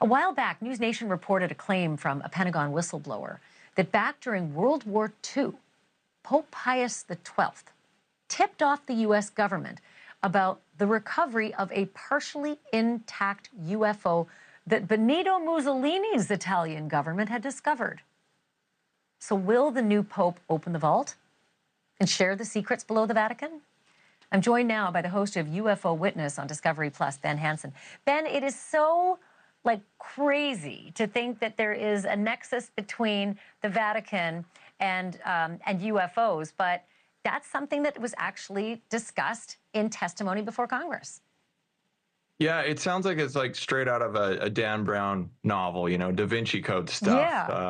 A while back, News Nation reported a claim from a Pentagon whistleblower that back during World War II, Pope Pius XII tipped off the U.S. government about the recovery of a partially intact UFO that Benito Mussolini's Italian government had discovered. So will the new Pope open the vault and share the secrets below the Vatican? I'm joined now by the host of UFO Witness on Discovery Plus, Ben Hansen. Ben, it is so crazy to think that there is a nexus between the Vatican and UFOs, but that's something that was actually discussed in testimony before Congress. Yeah, it sounds like it's like straight out of a Dan Brown novel, you know, Da Vinci Code stuff. Yeah.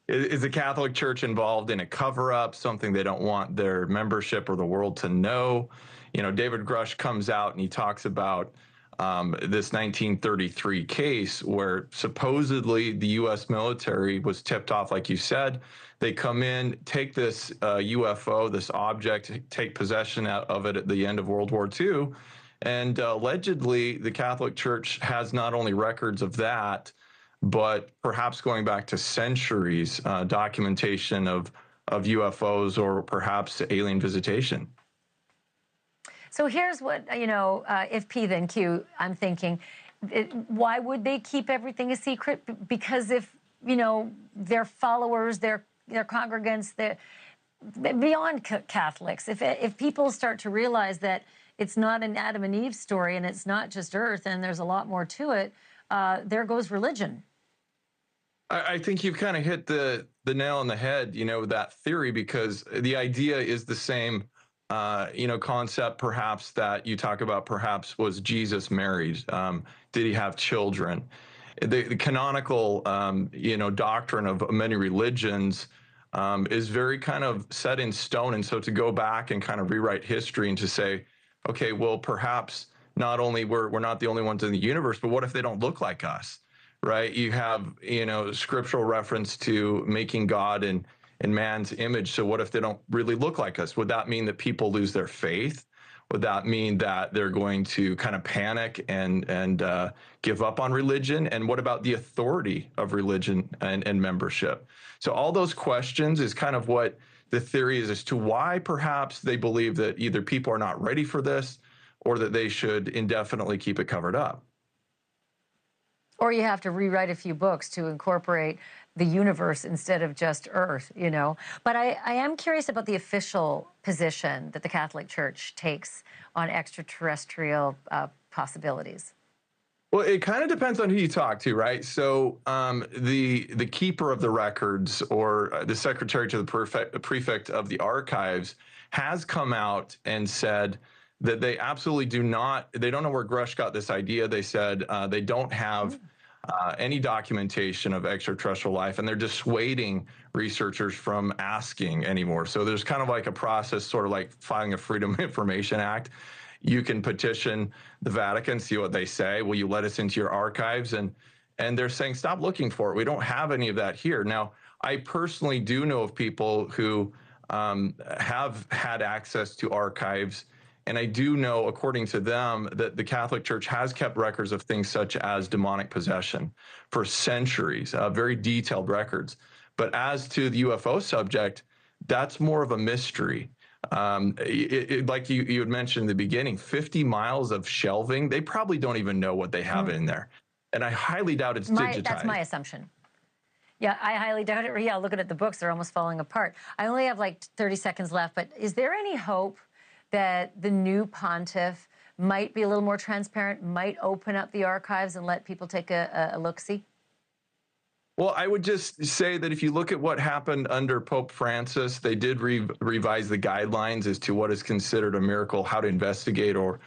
Is the Catholic Church involved in a cover-up, something they don't want their membership or the world to know? You know, David Grush comes out and he talks about this 1933 case where supposedly the U.S. military was tipped off, like you said. They come in, take this UFO, this object, take possession of it at the end of World War II. And allegedly, the Catholic Church has not only records of that, but perhaps going back to centuries, documentation of UFOs or perhaps alien visitation. So here's what, you know, if P then Q, I'm thinking, why would they keep everything a secret? Because if, you know, their followers, their congregants, they're beyond Catholics, if people start to realize that it's not an Adam and Eve story and it's not just Earth and there's a lot more to it, there goes religion. I think you've kind of hit the nail on the head, you know, that theory, because the idea is the same, you know, concept perhaps that you talk about. Perhaps was Jesus married? Did he have children? The canonical, you know, doctrine of many religions is very kind of set in stone. And so to go back and kind of rewrite history and to say, okay, well, perhaps not only we're not the only ones in the universe, but what if they don't look like us? Right? You have, you know, scriptural reference to making God in man's image. So what if they don't really look like us? Would that mean that people lose their faith? Would that mean that they're going to kind of panic and give up on religion? And what about the authority of religion and membership? So all those questions is kind of what the theory is as to why perhaps they believe that either people are not ready for this or that they should indefinitely keep it covered up. Or you have to rewrite a few books to incorporate the universe instead of just Earth, you know. But I am curious about the official position that the Catholic Church takes on extraterrestrial possibilities. Well, it kind of depends on who you talk to, right? So the keeper of the records or the secretary to the prefect of the archives has come out and said that they absolutely do not, they don't know where Grush got this idea. They said they don't have any documentation of extraterrestrial life, and they're dissuading researchers from asking anymore. So there's kind of like a process, sort of like filing a Freedom of Information Act. You can petition the Vatican, see what they say. Will you let us into your archives? And they're saying, stop looking for it. We don't have any of that here. Now, I personally do know of people who have had access to archives. And I do know, according to them, that the Catholic Church has kept records of things such as demonic possession for centuries, very detailed records. But as to the UFO subject, that's more of a mystery. Like you had mentioned in the beginning, 50 miles of shelving, they probably don't even know what they have in there. And I highly doubt it's digitized. That's my assumption. Yeah, I highly doubt it. Yeah, looking at the books, they're almost falling apart. I only have like 30 seconds left, but is there any hope that the new pontiff might be a little more transparent, might open up the archives and let people take a look-see? Well, I would just say that if you look at what happened under Pope Francis, they did revise the guidelines as to what is considered a miracle, how to investigate or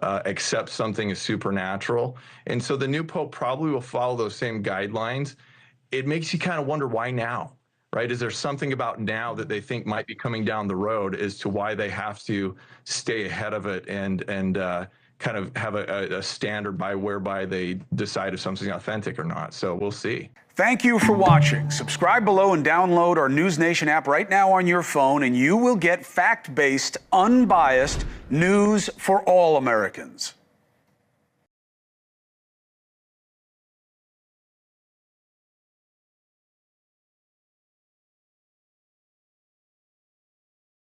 accept something as supernatural. And so the new Pope probably will follow those same guidelines. It makes you kind of wonder, why now? Right? Is there something about now that they think might be coming down the road as to why they have to stay ahead of it and kind of have a standard whereby they decide if something's authentic or not? So we'll see. Thank you for watching. Subscribe below and download our News Nation app right now on your phone, and you will get fact-based, unbiased news for all Americans.